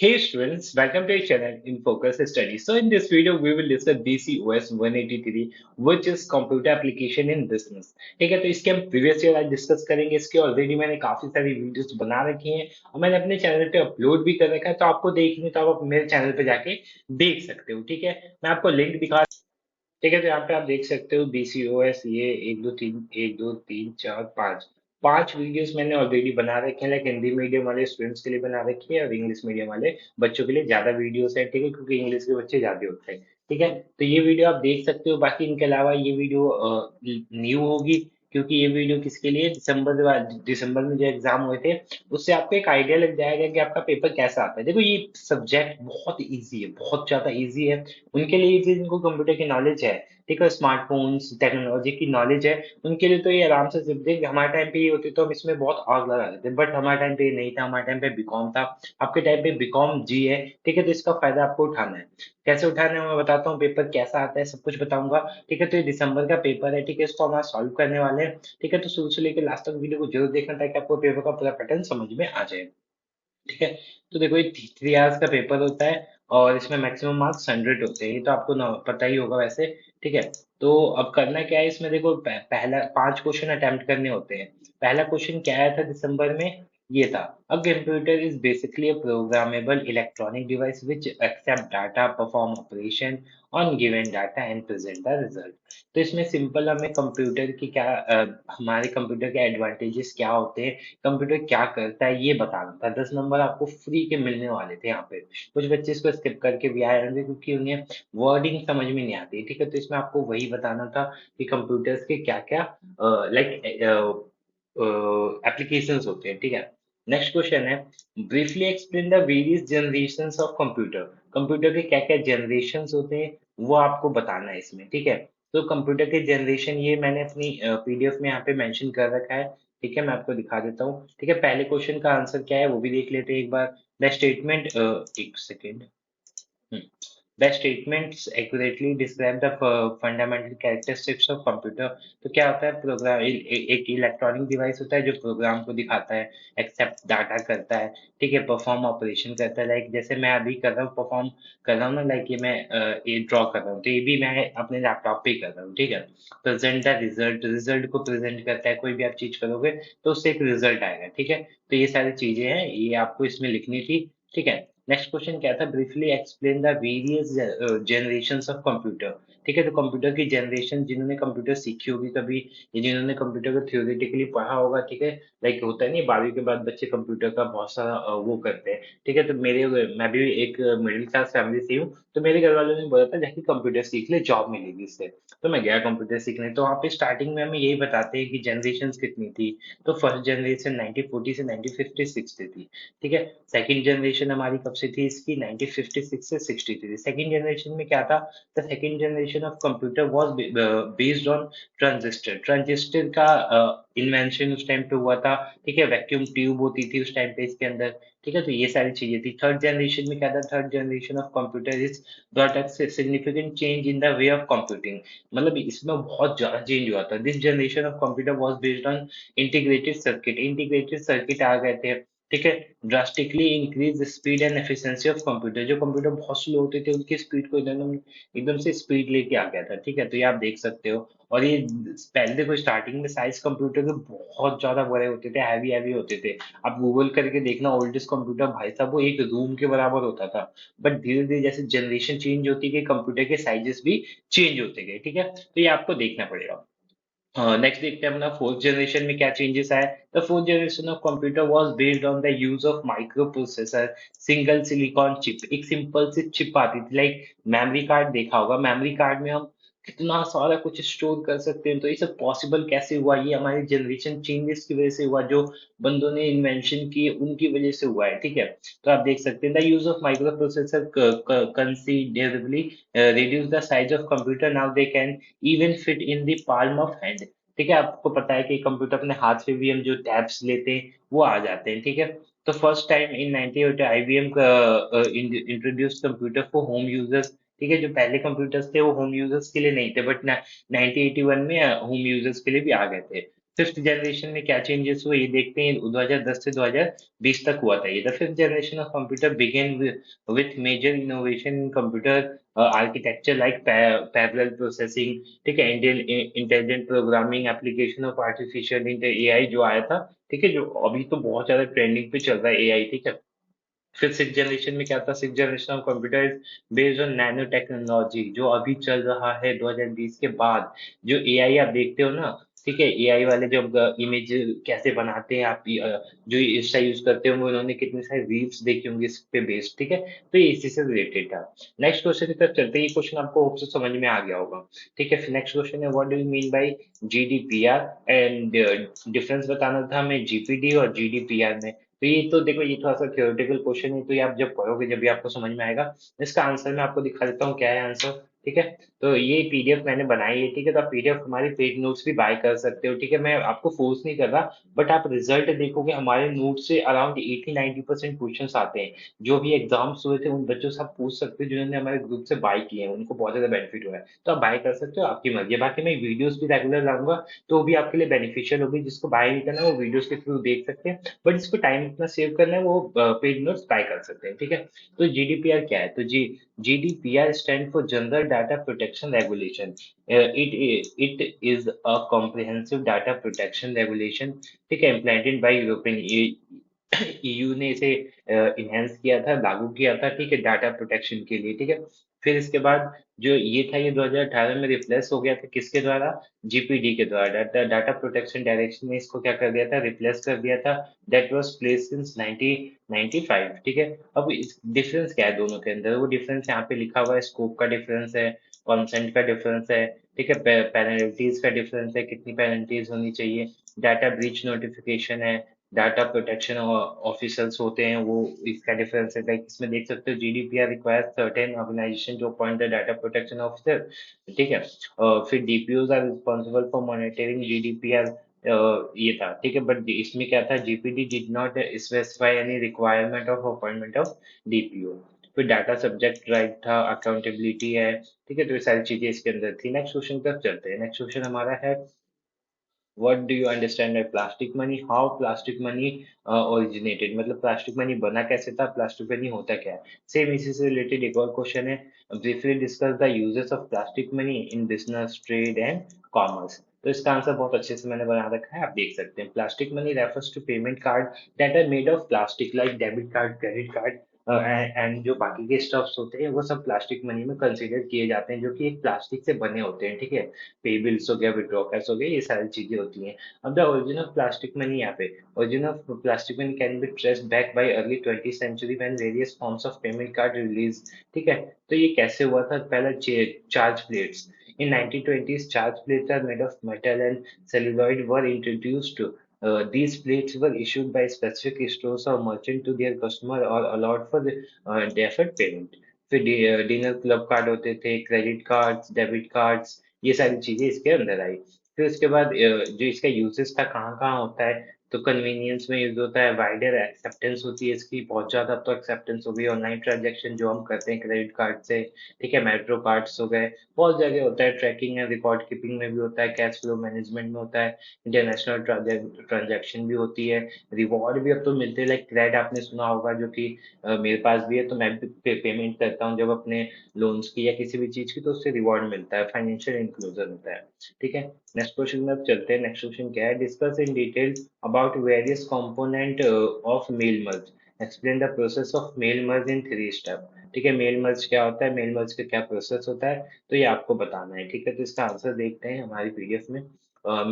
Hey students, welcome to our channel in Focus Study. So in this video, we will discuss BCOS 183, which is Computer Application in Business. ठीक है, तो इसके हम previous year आज discuss करेंगे। इसके already मैंने काफी सारी वीडियोस बना रखी हैं और मैंने अपने चैनल पे अपलोड भी कर रखा है। तो आपको देखनी है तो आप मेरे चैनल पे जाके देख सकते हो। ठीक है, मैं आपको लिंक दिखा। ठीक है, तो यहाँ पे आप देख सकते हो BCOS, ये एक दो तीन चार पाँच पांच वीडियोस मैंने ऑलरेडी बना रखे हैं। लाइक हिंदी मीडियम वाले स्टूडेंट्स के लिए बना रखी है और इंग्लिश मीडियम वाले बच्चों के लिए ज्यादा वीडियोस है। ठीक है, क्योंकि इंग्लिश के बच्चे ज्यादा होते हैं। ठीक है, तो ये वीडियो आप देख सकते हो। बाकी इनके अलावा ये वीडियो न्यू होगी, क्योंकि ये वीडियो किसके लिए, दिसंबर में जो एग्जाम हुए थे उससे आपको एक आइडिया लग जाएगा कि आपका पेपर कैसा आता है। देखो, ये सब्जेक्ट बहुत इजी है, बहुत ज्यादा इजी है उनके लिए जिनको कंप्यूटर की नॉलेज है। ठीक है, स्मार्टफोन्स टेक्नोलॉजी की नॉलेज है, उनके लिए तो ये आराम से सिर्फ देख। हमारे टाइम पे ये होती तो हम इसमें बहुत आग लगा देते, बट हमारे टाइम पे ये नहीं था। हमारे टाइम पे बीकॉम था, आपके टाइम पे बीकॉम जी है। ठीक है, तो इसका फायदा आपको उठाना है। कैसे उठाना है मैं बताता हूँ, पेपर कैसा आता है सब कुछ बताऊंगा। ठीक है, तो ये दिसंबर का पेपर है। ठीक है, इसको हम सॉल्व करने वाले हैं। ठीक है, तो शुरू से लेकर लास्ट तक वीडियो को जरूर देखना ताकि आपको पेपर का पूरा पैटर्न समझ में आ जाए। ठीक है, तो देखो ये 3 आवर्स का पेपर होता है और इसमें मैक्सिमम मार्क्स 100 होते हैं। ये तो आपको पता ही होगा वैसे। ठीक है, तो अब करना क्या है इसमें, देखो पहला 5 क्वेश्चन अटेम्प्ट करने होते हैं। पहला क्वेश्चन क्या आया था दिसंबर में, ये था, a computer is basically a programmable electronic device which accept data, perform operation on given data and present the result. तो इसमें सिंपल हमें कंप्यूटर की क्या हमारे कंप्यूटर के एडवांटेजेस क्या होते हैं, कंप्यूटर क्या करता है, ये बताना था। 10 नंबर आपको फ्री के मिलने वाले थे यहाँ पे। कुछ बच्चे इसको स्किप करके भी आए होंगे क्योंकि उन्हें वर्डिंग समझ में नहीं आती। ठीक है, तो इसमें आपको वही बताना था कि कंप्यूटर्स के क्या क्या लाइक एप्लीकेशंस होते हैं। ठीक है, नेक्स्ट क्वेश्चन है, briefly explain the various generations of computer. Computer के क्या क्या जनरेशंस होते हैं वो आपको बताना है इसमें। ठीक है, तो कंप्यूटर के जनरेशन ये मैंने अपनी पीडीएफ में यहाँ पे मेंशन कर रखा है। ठीक है, मैं आपको दिखा देता हूँ। ठीक है, पहले क्वेश्चन का आंसर क्या है वो भी देख लेते हैं एक बार। द स्टेटमेंट, एक second. Hmm. The statements accurately describe the fundamental characteristics of computer। तो क्या होता है प्रोग्राम, एक इलेक्ट्रॉनिक डिवाइस होता है जो प्रोग्राम को दिखाता है, एक्सेप्ट डाटा करता है। ठीक है, परफॉर्म ऑपरेशन करता है। लाइक जैसे मैं अभी कर रहा हूँ, परफॉर्म कर रहा हूँ ना, लाइक ये मैं ये ड्रॉ कर रहा हूँ, तो ये भी मैं अपने लैपटॉप पे ही कर रहा हूँ। ठीक है, प्रेजेंट द रिजल्ट, रिजल्ट को प्रेजेंट करता है। कोई भी आप चीज करोगे तो उससे एक रिजल्ट आएगा। ठीक है, तो ये सारी चीजें हैं, ये आपको इसमें लिखनी थी। ठीक है, नेक्स्ट क्वेश्चन क्या था, briefly explain the various generations of computer. ठीक है, तो कंप्यूटर की जनरेशन, जिन्होंने कंप्यूटर सीखी होगी कभी, या जिन्होंने कंप्यूटर को थ्योरेटिकली पढ़ा होगा। ठीक है, लाइक होता है नहीं, 12वीं के बाद बच्चे कंप्यूटर का बहुत सारा वो करते हैं। ठीक है, तो मैं भी एक मिडिल क्लास फैमिली से हूँ, तो मेरे घर वालों ने बोला था जाके कंप्यूटर सीख ले, जॉब मिलेगी इससे। तो मैं गया कंप्यूटर सीखने, तो वहाँ पे स्टार्टिंग में हमें यही बताते हैं कि जनरेशन कितनी थी। तो फर्स्ट जनरेशन 1940 से 1956 थी। ठीक है, सेकंड जनरेशन हमारी कब से थी इसकी, 1956 से 63। सेकंड जनरेशन में क्या था, the second generation of computer was based on transistor. Transistor का इन्वेंशन उस टाइम पे हुआ था। ठीक है, वैक्यूम ट्यूब होती थी उस टाइम पे इसके अंदर। ठीक है, तो ये सारी चीजें थी। थर्ड जनरेशन में क्या था, third generation of computer is brought a significant change in the way of computing. मतलब इसमें बहुत ज्यादा चेंज हुआ था। This generation of computer was based on integrated circuit. Integrated circuit आ गए थे। ठीक है, drastically increase speed and efficiency of computer. जो कंप्यूटर बहुत स्लो होते थे उनकी स्पीड को एकदम एकदम से स्पीड लेके आ गया था। ठीक है, तो ये आप देख सकते हो। और ये पहले देखो, स्टार्टिंग में साइज कंप्यूटर के बहुत ज्यादा बड़े होते थे, हैवी हैवी होते थे। आप गूगल करके देखना, ओल्डेस्ट कंप्यूटर भाई साहब वो एक रूम के बराबर होता था। बट धीरे धीरे जैसे जनरेशन चेंज होती गई, कंप्यूटर के साइजेस भी चेंज होते गए। ठीक है, तो ये आपको देखना पड़ेगा। नेक्स्ट देखते हैं अपना फोर्थ जनरेशन में क्या चेंजेस आए। The fourth generation of computer was based on the use of micro processor, single silicon chip. एक सिंपल सी चिप आती थी, लाइक मेमोरी कार्ड देखा होगा। मेमोरी कार्ड में हम कितना सारा कुछ स्टोर कर सकते हैं। तो ये सब पॉसिबल कैसे हुआ, ये हमारी जनरेशन चेंजेस की वजह से हुआ। जो बंदों ने इन्वेंशन की उनकी वजह से हुआ है। ठीक है, तो आप देख सकते हैं, the use of micro processor considerably reduce the size of computer. Now they can even fit in the palm of hand. ठीक है, आपको पता है कि कंप्यूटर अपने हाथ पे भी हम जो टैब्स लेते हैं वो आ जाते हैं। ठीक है, तो first time in 1980 IBM introduce computer for home users. ठीक है, जो पहले कंप्यूटर्स थे वो होम यूजर्स के लिए नहीं थे, बट 1981 में होम यूजर्स के लिए भी आ गए थे। फिफ्थ जनरेशन में क्या चेंजेस हुए ये देखते हैं। 2010 से 2020 तक हुआ था ये। The fifth generation of computer begin with major innovation in computer architecture like parallel processing, ठीक है, intelligent programming, application of artificial AI जो आया था, ठीक है, जो अभी तो बहुत ज्यादा ट्रेंडिंग पे चल रहा है एआई, ठीक है। फिर सिक्स जनरेशन में क्या था? Six generation of computer based on nano technology, जो अभी चल रहा है 2020 के बाद। जो एआई आप देखते हो ना, ठीक है, एआई वाले जब इमेज कैसे बनाते हैं आप, जो इंस्टा यूज करते होंगे उन्होंने कितने सारे रील्स देखे होंगे इस पे बेस्ड, ठीक है। तो ये इसी से रिलेटेड था। नेक्स्ट क्वेश्चन की तरफ चलते हैं। ये क्वेश्चन आपको होप से समझ में आ गया होगा, ठीक है। फिर नेक्स्ट क्वेश्चन है, what do you mean by GDPR and difference बताना था हमें जीपीडी और जीडीपीआर में। तो ये तो देखो, ये थोड़ा सा थियोरेटिकल क्वेश्चन है, तो ये आप जब पढ़ोगे जब भी आपको समझ में आएगा। इसका आंसर मैं आपको दिखा देता हूँ क्या है आंसर, ठीक है। तो ये पीडीएफ मैंने बनाई है, ठीक है। तो आप पीडीएफ हमारे पेड नोट्स भी बाय कर सकते हो, ठीक है। मैं आपको फोर्स नहीं कर रहा, बट आप रिजल्ट देखोगे हमारे नोट से अराउंड 80-90% क्वेश्चन आते हैं। जो भी एग्जाम्स हुए थे उन बच्चों से आप पूछ सकते हो जिन्होंने हमारे ग्रुप से बाय किए हैं, उनको बहुत ज्यादा बेनिफिट हुआ है। तो आप बाय कर सकते हो, आपकी मर्जी है। बाकी मैं वीडियोस भी रेगुलर लाऊंगा, तो वो भी आपके लिए बेनिफिशियल होगी। जिसको बाय नहीं करना वो वीडियोस के थ्रू देख सकते हैं, बट जिसको टाइम इतना सेव करना है वो पेड नोट्स बाय कर सकते हैं, ठीक है। तो जीडीपीआर क्या है? तो GDPR stand for general data protection regulation. It is a comprehensive data protection regulation, ठीक है, इम्प्लीमेंटेड बाय यूरोपियन ईयू ने इसे इनहेंस किया था, लागू किया था, ठीक है, डाटा प्रोटेक्शन के लिए, ठीक है। फिर इसके बाद जो ये था, ये 2018 में रिप्लेस हो गया था किसके द्वारा? जीपीडी के द्वारा। डाटा डाटा प्रोटेक्शन डायरेक्शन ने इसको क्या कर दिया था? रिप्लेस कर दिया था। दैट वाज प्लेस सिंस 1995, ठीक है। अब डिफरेंस क्या है दोनों के अंदर? वो डिफरेंस यहाँ पे लिखा हुआ है, स्कोप का डिफरेंस है, कॉन्सेंट का डिफरेंस है, ठीक है, पेनल्टीज का डिफरेंस है, कितनी पेनल्टीज होनी चाहिए, डाटा ब्रीच नोटिफिकेशन है, डाटा प्रोटेक्शन ऑफिसर्स होते हैं वो, इसका डिफरेंस है। लाइक इसमें देख सकते हो, GDPR requires certain organisation to appoint the data protection officer, ठीक है। फिर DPOs are responsible for monitoring GDPR, ये था, ठीक है। बट इसमें क्या था? GPD did not specify any requirement of appointment of DPO. फिर डाटा सब्जेक्ट राइट था, अकाउंटेबिलिटी है, ठीक है। तो ये सारी चीजें इसके अंदर थी। नेक्स्ट क्वेश्चन की तरफ चलते हैं। नेक्स्ट क्वेश्चन हमारा है, what do you understand by plastic money? How plastic money originated? मतलब प्लास्टिक मनी बना कैसे था, प्लास्टिक मनी होता क्या है? सेम इसी से रिलेटेड एक और क्वेश्चन है, briefly discuss the uses of plastic money in business, trade and commerce. तो इसका आंसर बहुत अच्छे से मैंने बना रखा है, आप देख सकते हैं। Plastic money refers to payment card that are made of plastic, like debit card, credit card and जो बाकी के स्टफ्स होते हैं वो सब प्लास्टिक मनी में कंसीडर किए जाते हैं, जो कि एक प्लास्टिक से बने होते हैं, ठीक है। पे बिल्स हो गया, विड्रॉ कैश हो गया, ये सारी चीजें होती हैं। अब the origin of plastic money, यहाँ पे origin of plastic money can be traced back by early 20th century when various forms of payment card release, ठीक है। तो ये कैसे हुआ था? पहला charge plates in 1920s, charge plates are made of metal and celluloid were introduced. These plates were issued by specific stores or merchant to their customer or allowed for deferred payment. फिर dinner club card होते थे, credit cards, debit cards, ये सारी चीजें इसके अंदर आई। फिर उसके बाद जो इसका यूजेस था, कहाँ कहाँ होता है? तो कन्वीनियंस में यूज होता है, वाइडर एक्सेप्टेंस होती है इसकी, बहुत ज्यादा अब तो एक्सेप्टेंस हो गई, ऑनलाइन ट्रांजेक्शन जो हम करते हैं क्रेडिट कार्ड से, ठीक है, मेट्रो कार्ड्स हो गए, बहुत जगह होता है, ट्रैकिंग एंड रिकॉर्ड कीपिंग में भी होता है, कैश फ्लो मैनेजमेंट में होता है, इंटरनेशनल ट्रांजेक्शन भी होती है, रिवॉर्ड भी अब तो मिलते हैं, लाइक क्रेड आपने सुना होगा, जो कि मेरे पास भी है, तो मैं भी पेमेंट करता हूँ जब अपने लोन्स की या किसी भी चीज की, तो उससे रिवॉर्ड मिलता है, फाइनेंशियल इंक्लूजन होता है, ठीक है। नेक्स्ट क्वेश्चन में अब चलते हैं। नेक्स्ट क्वेश्चन क्या है? Discuss in detail about various component of mail merge, explain the process of mail merge in 3 step, ठीक है। मेल मर्ज क्या होता है, मेल मर्ज का क्या प्रोसेस होता है, तो ये आपको बताना है, ठीक है। तो इसका आंसर देखते हैं हमारी पीडीएफ में।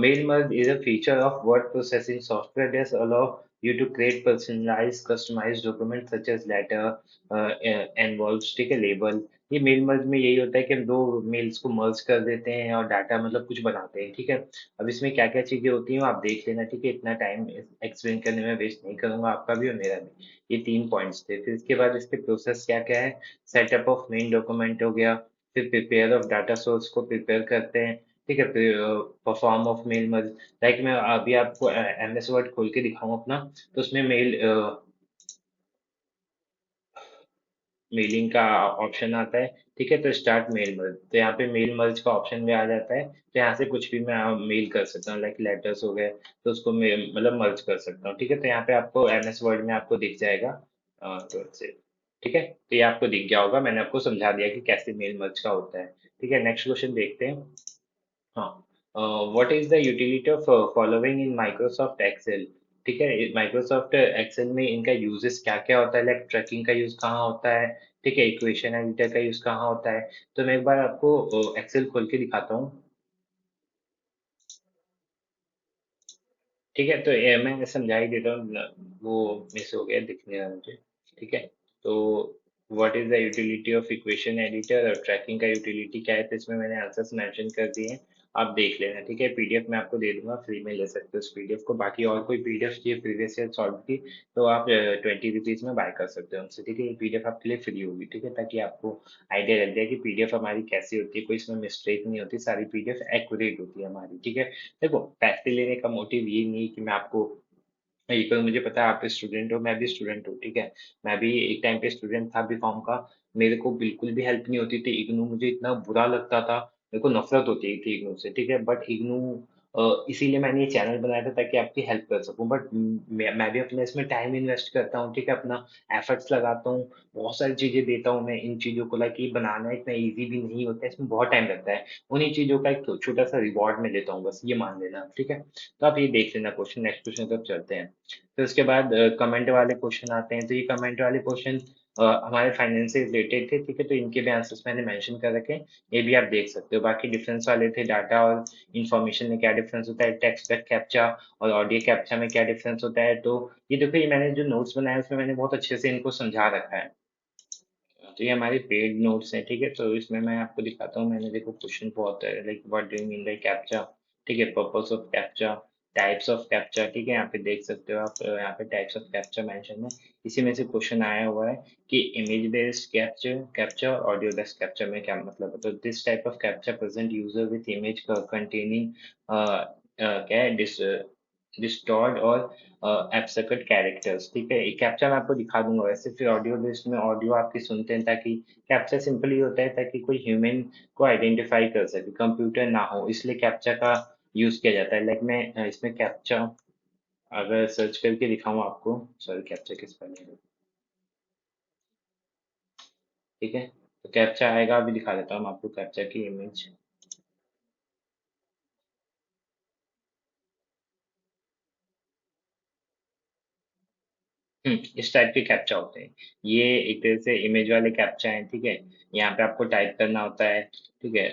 Mail merge is a feature of word processing software that allow you to create personalized customized documents such as letter, envelopes, ठीक है, लेबल। ये मेल मर्ज में यही होता है कि हम दो मेल्स को मर्ज कर देते हैं और डाटा मतलब कुछ बनाते हैं, ठीक है। अब इसमें क्या क्या चीजें होती हैं वो आप देख लेना, ठीक है। इतना टाइम एक्सप्लेन करने में वेस्ट नहीं करूंगा, आपका भी और मेरा भी। ये 3 पॉइंट्स थे। फिर इसके बाद इसके प्रोसेस क्या क्या है? सेटअप ऑफ मेन डॉक्यूमेंट हो गया, फिर प्रिपेयर ऑफ डाटा सोर्स को प्रिपेयर करते हैं, ठीक है, फिर perform of mail merge. Like मैं अभी आपको एमएस वर्ड खोल के दिखाऊं अपना, तो उसमें मेल मेलिंग का ऑप्शन आता है, ठीक है। तो स्टार्ट मेल मर्ज, तो यहाँ पे मेल मर्ज का ऑप्शन भी आ जाता है। तो यहाँ से कुछ भी मैं मेल कर सकता हूँ, लाइक लेटर्स हो गए, तो उसको मैं मतलब मर्ज कर सकता हूँ, ठीक है। तो यहाँ पे आपको एमएस वर्ड में आपको दिख जाएगा। तो से ठीक है, तो ये आपको दिख गया होगा, मैंने आपको समझा दिया कि कैसे मेल मर्ज का होता है। ठीक है, नेक्स्ट क्वेश्चन देखते हैं। हाँ, what is the utility of following in Microsoft Excel. ठीक है, माइक्रोसॉफ्ट एक्सेल में इनका यूजेस क्या क्या होता है, लाइक ट्रैकिंग का यूज कहाँ होता है, ठीक है, इक्वेशन एडिटर का यूज कहाँ होता है। तो मैं एक बार आपको एक्सेल खोल के दिखाता हूँ। ठीक है, तो ये मैं समझा ही देता हूँ वो मिस हो गया दिखने का मुझे। ठीक है, तो what is the utility of equation editor और ट्रैकिंग का यूटिलिटी क्या है, तो इसमें मैंने आंसर्स मेंशन कर दिए हैं। आप देख लेना, ठीक है। पीडीएफ मैं आपको दे दूंगा, फ्री में ले सकते हो उस पीडीएफ को। बाकी और कोई पीडीएफ चाहिए प्रीवियस ईयर सॉल्व की, तो आप 20 रुपीज में बाय कर सकते हो उनसे, ठीक है। ये पीडीएफ आपके लिए फ्री होगी, ठीक है, ताकि आपको आइडिया लग जाए कि पीडीएफ हमारी कैसी होती है, कोई इसमें मिस्टेक नहीं होती, सारी पीडीएफ एक्यूरेट होती है हमारी, ठीक है। देखो, पैसे लेने का मोटिव ये नहीं है कि मैं आपको ये करूँ, मुझे पता है आप स्टूडेंट हो, मैं भी स्टूडेंट हूँ, ठीक है। मैं भी एक टाइम पे स्टूडेंट था बीकॉम का। मेरे को बिल्कुल भी हेल्प नहीं होती थी, इग्नू मुझे इतना बुरा लगता था, मेरे को नफरत होती थी इग्नू से, ठीक है। बट इग्नू इसीलिए मैंने ये चैनल बनाया था ताकि आपकी हेल्प कर सकूं। बट मैं भी अपने इसमें टाइम इन्वेस्ट करता हूँ, ठीक है, अपना एफर्ट्स लगाता हूँ, बहुत सारी चीजें देता हूँ मैं इन चीजों को, लाइक ये बनाना इतना इजी भी नहीं होता है, इसमें बहुत टाइम लगता है। उन्हीं चीजों का एक छोटा सा रिवॉर्ड में लेता हूँ, बस ये मान लेना, ठीक है। तो आप ये देख लेना क्वेश्चन, नेक्स्ट क्वेश्चन तक चलते हैं। फिर उसके बाद कमेंट वाले क्वेश्चन आते हैं, तो ये कमेंट वाले क्वेश्चन हमारे फाइनेंस से रिलेटेड थे, ठीक है। तो इनके भी आंसर्स मैंने मेंशन कर रखे हैं, ये भी आप देख सकते हो। बाकी डिफरेंस वाले थे, डाटा और इंफॉर्मेशन में क्या डिफरेंस होता है, टेक्स्ट कैप्चा और ऑडियो कैप्चा में क्या डिफरेंस होता है। तो ये देखो, ये मैंने जो नोट्स बनाए उसमें मैंने बहुत अच्छे से इनको समझा रखा है। तो ये हमारे पेड नोट्स हैं, ठीक है। तो इसमें मैं आपको दिखाता हूँ, मैंने देखो क्वेश्चन बहुत है, like what do you mean by captcha, ठीक है, purpose of captcha, types of captcha, ठीक है। यहाँ पे देख सकते हो आप, यहाँ पे टाइप्स ऑफ कैप्चा मेंशन है। इसी में से क्वेश्चन आया हुआ है कि इमेज बेस्ड कैप्चर कैप्चा और ऑडियो बेस्ड कैप्चर में क्या मतलब है। तो this type of captcha present user with image containing क्या है, डिस्टॉर्ट और एब्सकट कैरेक्टर्स, ठीक है। एक कैप्चा मैं आपको दिखा दूंगा वैसे। फिर ऑडियो बेस्ड में ऑडियो आपकी सुनते हैं, ताकि कैप्चा सिंपली होता है ताकि कोई ह्यूमन को आइडेंटिफाई कर सके, कंप्यूटर ना हो, इसलिए कैप्चा का यूज किया जाता है। लाइक मैं इसमें कैप्चा अगर सर्च करके दिखाऊं आपको, सॉरी कैप्चा किस पर है, ठीक है। तो कैप्चा आएगा, अभी दिखा देता हूँ मैं आपको कैप्चा की इमेज। इस टाइप के कैप्चा होते हैं। ये एक तरह से इमेज वाले कैप्चा हैं, ठीक है। यहाँ पे आपको टाइप करना होता है, ठीक है।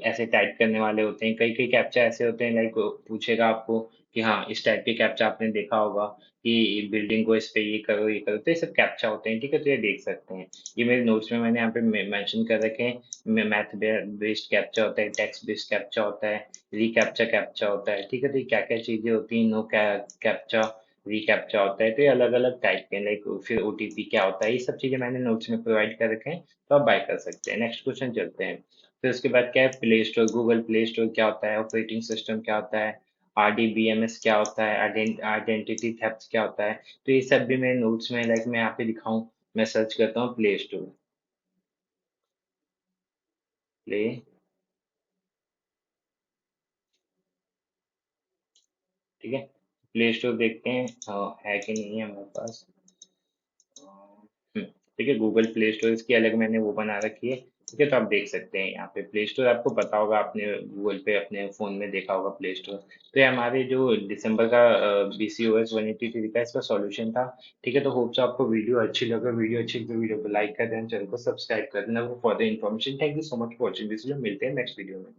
ऐसे टाइप करने वाले होते हैं, कई कई कैप्चा ऐसे होते हैं, लाइक पूछेगा आपको कि हाँ, इस टाइप के कैप्चा आपने देखा होगा कि बिल्डिंग को इस पे ये करो, तो ये सब कैप्चा होते हैं, ठीक है। तो ये देख सकते हैं, ये मेरे नोट्स में मैंने यहाँ पे मेंशन कर रखे हैं। मैथ बेस्ड कैप्चा होता है, टेक्स्ट बेस्ड कैप्चा होता है, रिकैप्चा कैप्चा होता है, ठीक है। तो ये क्या क्या चीजें होती हैं, नो कैप्चा, रिकैप्चा होता है। तो ये अलग अलग टाइप के, लाइक फिर ओटीपी क्या होता है, ये सब चीजें मैंने नोट्स में प्रोवाइड कर रखे हैं, तो आप बाय कर सकते हैं। नेक्स्ट क्वेश्चन चलते हैं। फिर उसके बाद क्या है, play store, Google play store क्या होता है, ऑपरेटिंग सिस्टम क्या होता है, आरडीबीएमएस क्या होता है, आइडेंटिटी थेफ्ट क्या होता है। तो ये सब भी मेरे नोट्स में, लाइक मैं यहाँ पे दिखाऊं, मैं सर्च करता हूँ प्ले स्टोर, प्ले, ठीक है। प्ले स्टोर देखते हैं है कि नहीं है हमारे पास। ठीक है, गूगल प्ले स्टोर इसकी अलग मैंने वो बना रखी है, ठीक है। तो आप देख सकते हैं यहाँ पे प्ले स्टोर, आपको पता होगा, आपने गूगल पे अपने फोन में देखा होगा प्ले स्टोर। तो ये हमारे जो दिसंबर का BCOS 183 का इसका सॉल्यूशन था, ठीक है। तो होप सो आपको वीडियो अच्छी लगे, वीडियो अच्छी लगे तो वीडियो को लाइक कर देना, चैनल को सब्सक्राइब कर देना for the information. Thank you so much for watching this video, मिलते हैं नेक्स्ट वीडियो में।